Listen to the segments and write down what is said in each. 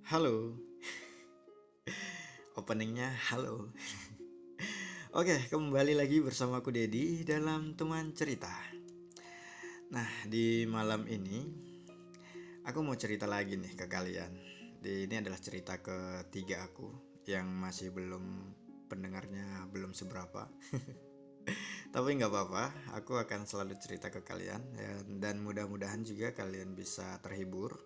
Halo, openingnya halo. Oke, kembali lagi bersama aku Dedi dalam teman cerita. Nah, di malam ini aku mau cerita lagi nih ke kalian. Ini adalah cerita ketiga aku yang masih belum pendengarnya belum seberapa. Tapi nggak apa-apa, aku akan selalu cerita ke kalian dan mudah-mudahan juga kalian bisa terhibur.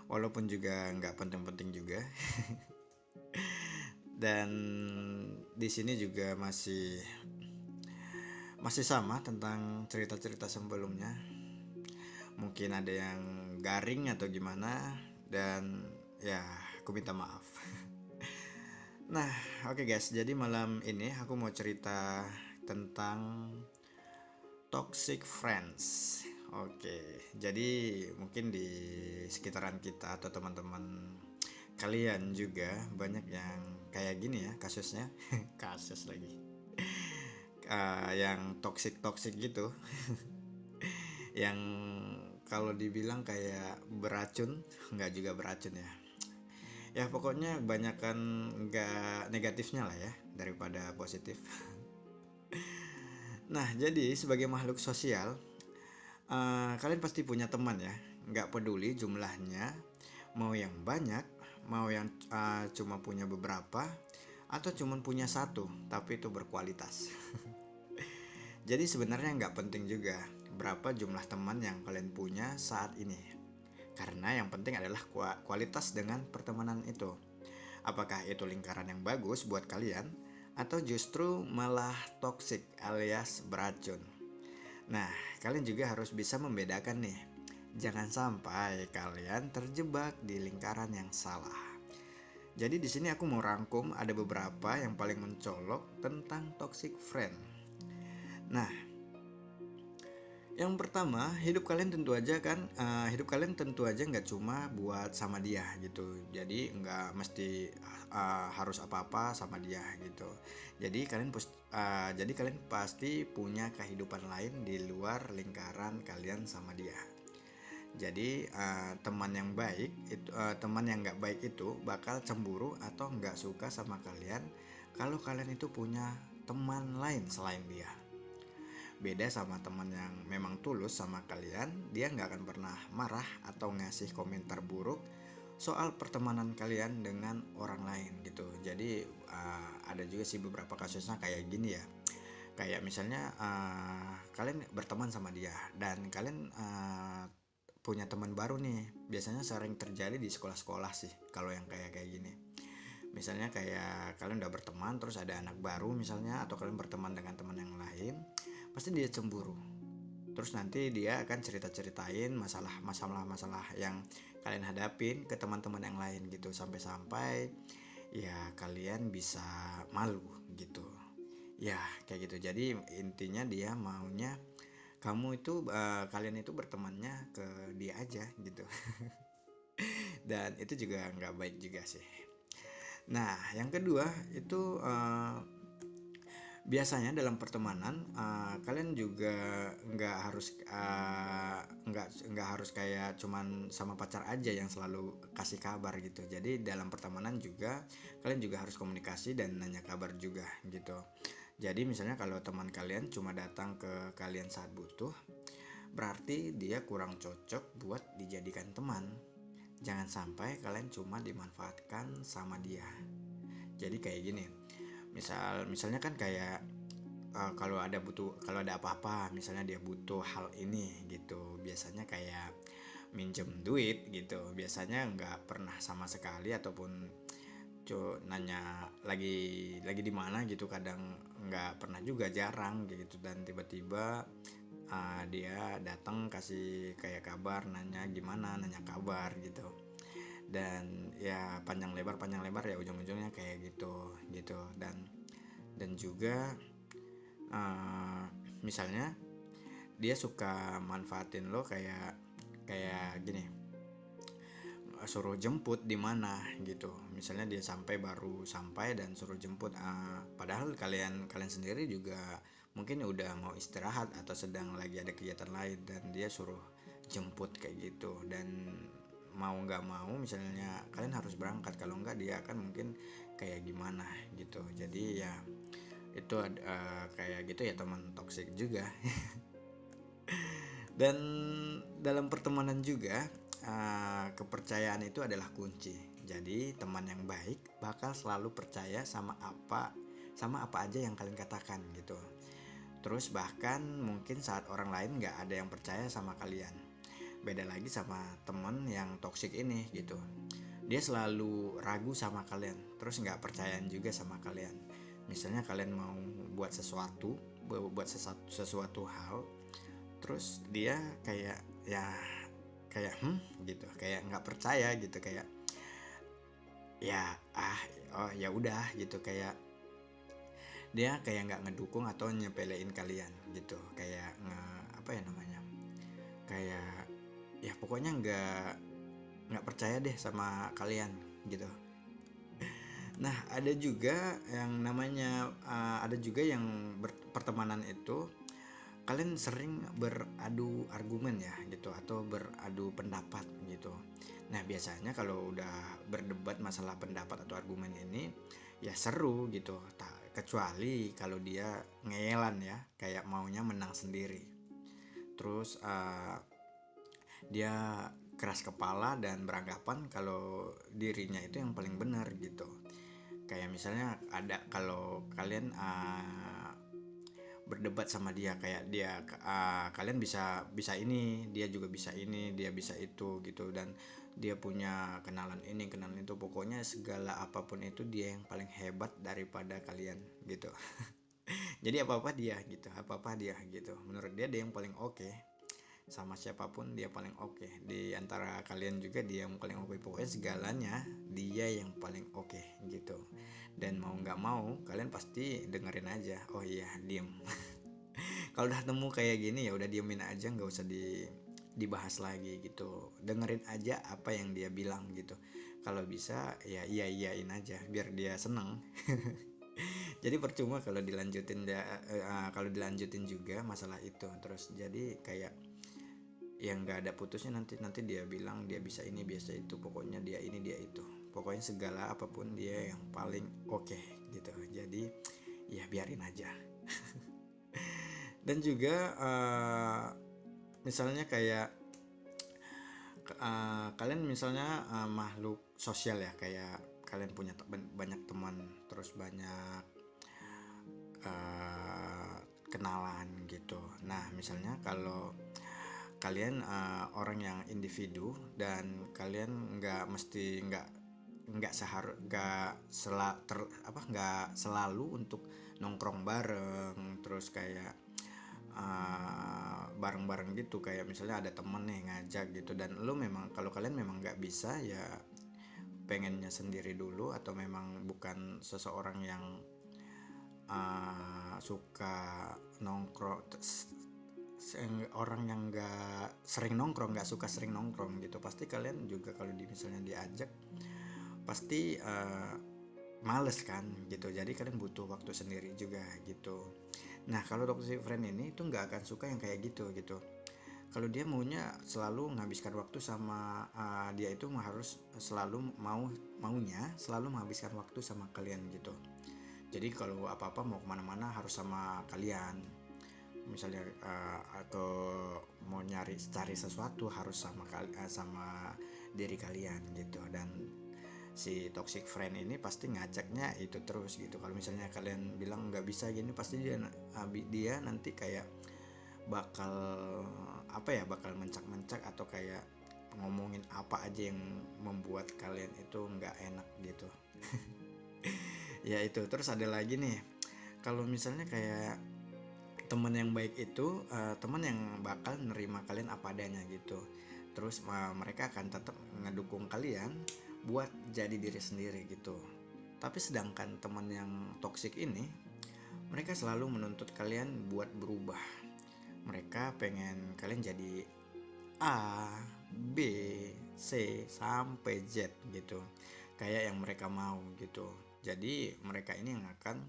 Walaupun juga nggak penting-penting juga. Dan di sini juga masih sama tentang cerita-cerita sebelumnya. Mungkin ada yang garing atau gimana, dan ya aku minta maaf. Nah, oke guys, jadi malam ini aku mau cerita tentang toxic friends. Oke, jadi mungkin di sekitaran kita atau teman-teman kalian juga banyak yang kayak gini ya kasusnya. Kasus lagi. Yang toxic toxic gitu. Yang kalau dibilang kayak beracun, nggak juga beracun ya. Ya pokoknya kebanyakan nggak negatifnya lah ya daripada positif. Nah, jadi sebagai makhluk sosial, kalian pasti punya teman ya. Nggak peduli jumlahnya, mau yang banyak, mau yang cuma punya beberapa, atau cuma punya satu, tapi itu berkualitas. Jadi sebenarnya nggak penting juga berapa jumlah teman yang kalian punya saat ini. Karena yang penting adalah kualitas dengan pertemanan itu. Apakah itu lingkaran yang bagus buat kalian atau justru malah toksik alias beracun. Nah, kalian juga harus bisa membedakan nih. Jangan sampai kalian terjebak di lingkaran yang salah. Jadi di sini aku mau rangkum ada beberapa yang paling mencolok tentang toxic friend. Nah, yang pertama, hidup kalian tentu aja nggak cuma buat sama dia gitu. Jadi nggak mesti harus apa-apa sama dia gitu. Jadi kalian pasti punya kehidupan lain di luar lingkaran kalian sama dia. Jadi teman yang nggak baik itu bakal cemburu atau nggak suka sama kalian kalau kalian itu punya teman lain selain dia. Beda sama teman yang memang tulus sama kalian, dia nggak akan pernah marah atau ngasih komentar buruk soal pertemanan kalian dengan orang lain gitu. Jadi ada juga sih beberapa kasusnya kayak gini ya. Kayak misalnya kalian berteman sama dia dan kalian punya teman baru nih. Biasanya sering terjadi di sekolah-sekolah sih kalau yang kayak kayak gini. Misalnya kayak kalian udah berteman terus ada anak baru misalnya, atau kalian berteman dengan teman yang lain, pasti dia cemburu. Terus nanti dia akan cerita-ceritain masalah yang kalian hadapin ke teman-teman yang lain gitu, sampai-sampai ya kalian bisa malu gitu. Ya kayak gitu. Jadi intinya dia maunya kalian itu bertemannya ke dia aja gitu. Dan itu juga nggak baik juga sih. Nah, yang kedua itu biasanya dalam pertemanan kalian juga nggak harus kayak cuman sama pacar aja yang selalu kasih kabar gitu. Jadi dalam pertemanan juga kalian juga harus komunikasi dan nanya kabar juga gitu. Jadi misalnya kalau teman kalian cuma datang ke kalian saat butuh, berarti dia kurang cocok buat dijadikan teman. Jangan sampai kalian cuma dimanfaatkan sama dia. Jadi kayak gini, misalnya kan kayak kalau ada apa-apa, misalnya dia butuh hal ini gitu, biasanya kayak minjem duit gitu, biasanya nggak pernah sama sekali, ataupun nanya lagi di mana gitu, kadang nggak pernah juga, jarang gitu. Dan tiba-tiba dia datang kasih kayak kabar, nanya gimana, nanya kabar gitu. Dan ya panjang lebar ya ujung-ujungnya kayak gitu gitu. Dan juga uh, misalnya dia suka manfaatin lo kayak kayak gini, suruh jemput di mana gitu. Misalnya dia baru sampai dan suruh jemput, padahal kalian sendiri juga mungkin udah mau istirahat atau sedang lagi ada kegiatan lain, dan dia suruh jemput kayak gitu. Dan mau nggak mau misalnya kalian harus berangkat, kalau nggak dia akan mungkin kayak gimana gitu. Jadi ya itu kayak gitu ya, teman toksik juga. Dan dalam pertemanan juga kepercayaan itu adalah kunci. Jadi teman yang baik bakal selalu percaya sama apa aja yang kalian katakan gitu. Terus bahkan mungkin saat orang lain nggak ada yang percaya sama kalian. Beda lagi sama teman yang toksik ini gitu. Dia selalu ragu sama kalian, terus nggak percayaan juga sama kalian. Misalnya kalian mau buat sesuatu hal, terus dia kayak ya kayak gitu, kayak nggak percaya gitu, kayak ya oh ya udah gitu, kayak dia kayak nggak ngedukung atau nyepelein kalian gitu, kayak apa ya namanya, kayak ya pokoknya nggak percaya deh sama kalian gitu. Nah ada juga yang namanya ada juga yang pertemanan itu kalian sering beradu argumen ya gitu, atau beradu pendapat gitu. Nah biasanya kalau udah berdebat masalah pendapat atau argumen ini ya seru gitu, kecuali kalau dia ngeyelan ya, kayak maunya menang sendiri. Terus dia keras kepala dan beranggapan kalau dirinya itu yang paling benar gitu. Kayak misalnya ada, kalau kalian berdebat sama dia, kayak dia kalian bisa bisa ini, dia juga bisa ini, dia bisa itu gitu, dan dia punya kenalan ini kenalan itu, pokoknya segala apapun itu dia yang paling hebat daripada kalian gitu. Jadi apa-apa dia gitu, menurut dia yang paling oke. Sama siapapun dia paling oke, di antara kalian juga dia yang paling oke, pokoknya segalanya dia yang paling oke gitu. Dan mau nggak mau kalian pasti dengerin aja, oh iya diem. Kalau udah temu kayak gini ya udah diemin aja, nggak usah dibahas lagi gitu, dengerin aja apa yang dia bilang gitu. Kalau bisa ya iyain aja biar dia seneng. Jadi percuma kalau dilanjutin juga masalah itu terus, jadi kayak yang nggak ada putusnya, nanti dia bilang dia bisa ini biasa itu, pokoknya dia ini dia itu, pokoknya segala apapun dia yang paling oke gitu. Jadi ya biarin aja. Dan juga misalnya kayak kalian misalnya makhluk sosial ya, kayak kalian punya banyak teman, terus banyak kenalan gitu. Nah misalnya kalau kalian orang yang individu dan kalian nggak selalu untuk nongkrong bareng, terus kayak bareng-bareng gitu, kayak misalnya ada temen nih ngajak gitu, dan lu memang, kalau kalian memang nggak bisa ya pengennya sendiri dulu, atau memang bukan seseorang yang suka nongkrong, orang yang nggak suka sering nongkrong gitu, pasti kalian juga kalau misalnya diajak pasti males kan gitu. Jadi kalian butuh waktu sendiri juga gitu. Nah kalau toxic friend ini tuh nggak akan suka yang kayak gitu. Kalau dia maunya selalu menghabiskan waktu sama dia itu harus selalu maunya selalu menghabiskan waktu sama kalian gitu. Jadi kalau apa-apa mau kemana-mana harus sama kalian, misalnya atau mau cari sesuatu harus sama diri kalian gitu. Dan si toxic friend ini pasti ngajaknya itu terus gitu. Kalau misalnya kalian bilang nggak bisa gini, pasti dia nanti kayak bakal bakal mencak-mencak, atau kayak ngomongin apa aja yang membuat kalian itu nggak enak gitu. Ya itu. Terus ada lagi nih, kalau misalnya kayak teman yang baik itu teman yang bakal nerima kalian apa adanya gitu. Terus mereka akan tetap ngedukung kalian buat jadi diri sendiri gitu. Tapi sedangkan teman yang toksik ini, mereka selalu menuntut kalian buat berubah. Mereka pengen kalian jadi A, B, C sampai Z gitu, kayak yang mereka mau gitu. Jadi mereka ini yang akan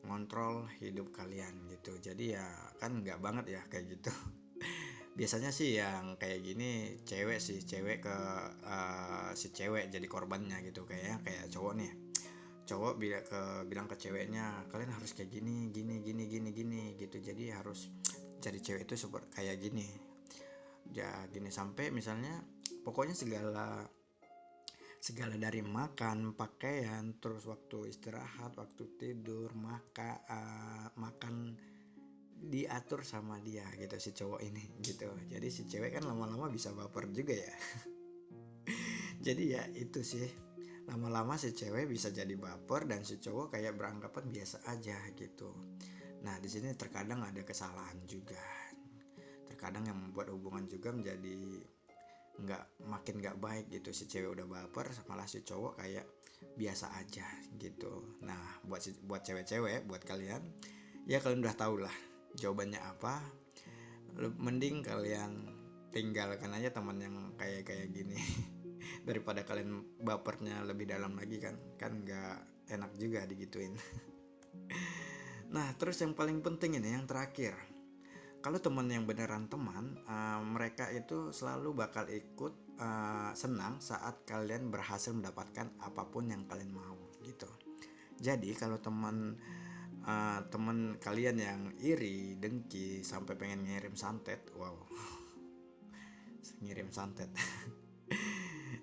ngontrol hidup kalian gitu. Jadi ya kan nggak banget ya kayak gitu. biasanya sih yang kayak gini cewek sih, cewek ke si cewek jadi korbannya gitu, kayak cowok nih, cowok bilang ke ceweknya kalian harus kayak gini gini gini gini gini gitu, jadi harus cari cewek itu seperti kayak gini ya gini, sampai misalnya pokoknya segala segala dari makan, pakaian, terus waktu istirahat, waktu tidur, makan diatur sama dia gitu si cowok ini gitu. Jadi si cewek kan lama-lama bisa baper juga ya. Jadi ya itu sih, lama-lama si cewek bisa jadi baper dan si cowok kayak beranggapan biasa aja gitu. Nah di sini terkadang ada kesalahan juga, terkadang yang membuat hubungan juga menjadi makin nggak baik gitu. Si cewek udah baper, malah si cowok kayak biasa aja gitu. Nah buat cewek-cewek, buat kalian ya, kalian udah tau lah jawabannya apa. Mending kalian tinggalkan aja teman yang kayak kayak gini daripada kalian bapernya lebih dalam lagi, kan nggak enak juga digituin. Nah terus yang paling penting ini yang terakhir, kalau teman yang beneran teman, mereka itu selalu bakal ikut senang saat kalian berhasil mendapatkan apapun yang kalian mau gitu. Jadi kalau teman kalian yang iri, dengki, sampai pengen ngirim santet, wow, ngirim santet.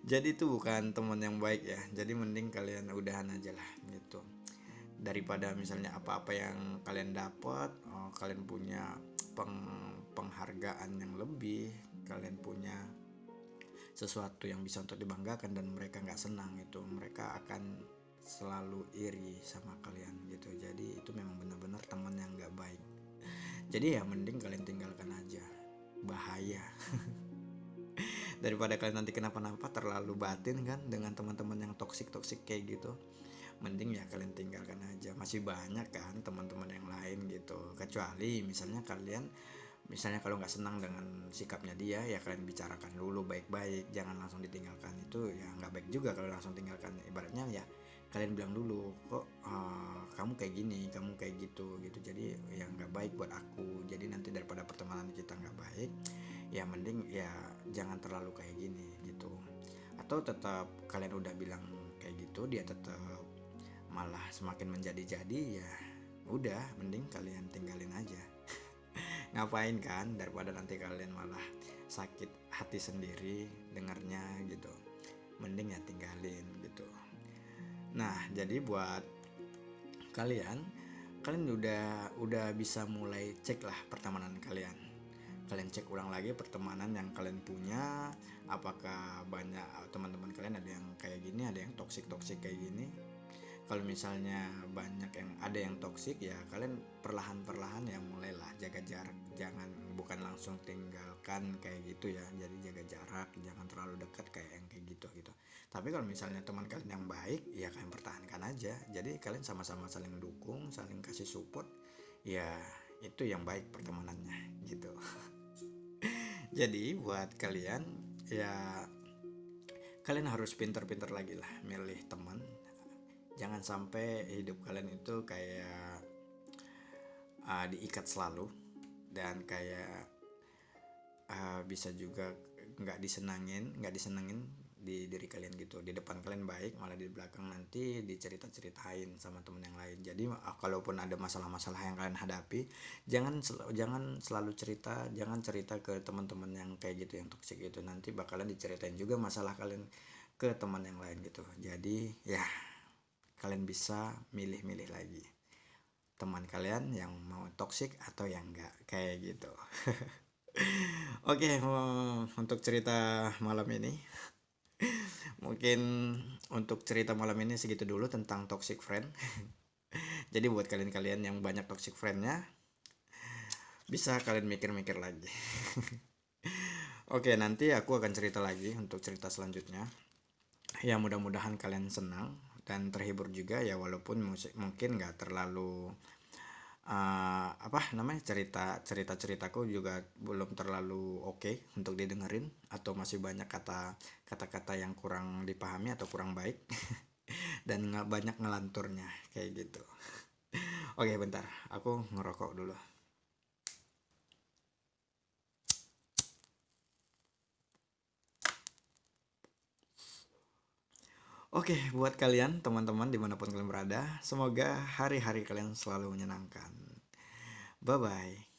Jadi itu bukan teman yang baik ya. Jadi mending kalian udahan aja lah gitu. Daripada misalnya apa-apa yang kalian dapat, kalian punya penghargaan yang lebih, kalian punya sesuatu yang bisa untuk dibanggakan dan mereka nggak senang, itu mereka akan selalu iri sama kalian gitu. Jadi itu memang benar-benar teman yang nggak baik. Jadi ya mending kalian tinggalkan aja, bahaya. Daripada kalian nanti kenapa-napa terlalu batin kan dengan teman-teman yang toksik kayak gitu, mending ya kalian tinggalkan aja. Masih banyak kan teman-teman yang lain gitu. Kecuali misalnya kalau nggak senang dengan sikapnya dia, ya kalian bicarakan dulu baik-baik, jangan langsung ditinggalkan. Itu ya nggak baik juga kalau langsung tinggalkan. Ibaratnya ya kalian bilang dulu, kok kamu kayak gini, kamu kayak gitu. Jadi ya nggak baik buat aku. Jadi nanti daripada pertemanan kita nggak baik, ya mending ya jangan terlalu kayak gini gitu. Atau tetap kalian udah bilang kayak gitu, dia tetap malah semakin menjadi-jadi, ya udah mending kalian tinggalin aja. Ngapain kan, daripada nanti kalian malah sakit hati sendiri dengarnya gitu, mending ya tinggalin gitu. Nah jadi buat kalian udah bisa mulai cek lah pertemanan kalian. Kalian cek ulang lagi pertemanan yang kalian punya, apakah banyak teman-teman kalian ada yang kayak gini, ada yang toksik kayak gini. Kalau misalnya banyak yang ada yang toksik, ya kalian perlahan-perlahan ya mulailah jaga jarak. Bukan langsung tinggalkan kayak gitu ya. Jadi jaga jarak, jangan terlalu dekat kayak yang kayak gitu. Tapi kalau misalnya teman kalian yang baik, ya kalian pertahankan aja. Jadi kalian sama-sama saling dukung, saling kasih support. Ya itu yang baik pertemanannya gitu. Jadi buat kalian ya, kalian harus pintar-pintar lagi lah milih teman. Jangan sampai hidup kalian itu kayak diikat selalu, dan kayak bisa juga nggak disenangin di diri kalian gitu. Di depan kalian baik, malah di belakang nanti dicerita-ceritain sama temen yang lain. Jadi kalaupun ada masalah-masalah yang kalian hadapi, jangan selalu jangan cerita ke teman-teman yang kayak gitu, yang toksik itu. Nanti bakalan diceritain juga masalah kalian ke teman yang lain gitu. Jadi ya kalian bisa milih-milih lagi teman kalian yang mau toksik atau yang enggak kayak gitu. Oke, untuk cerita malam ini mungkin untuk cerita malam ini segitu dulu tentang toxic friend. Jadi buat kalian yang banyak toxic friendnya, bisa kalian mikir-mikir lagi. Oke, nanti aku akan cerita lagi untuk cerita selanjutnya. Ya mudah-mudahan kalian senang dan terhibur juga ya, walaupun mungkin nggak terlalu ceritaku juga belum terlalu oke untuk didengerin, atau masih banyak kata-kata yang kurang dipahami atau kurang baik dan nggak banyak ngelanturnya kayak gitu. Oke, bentar, aku ngerokok dulu. Oke, buat kalian teman-teman dimanapun kalian berada, semoga hari-hari kalian selalu menyenangkan. Bye bye.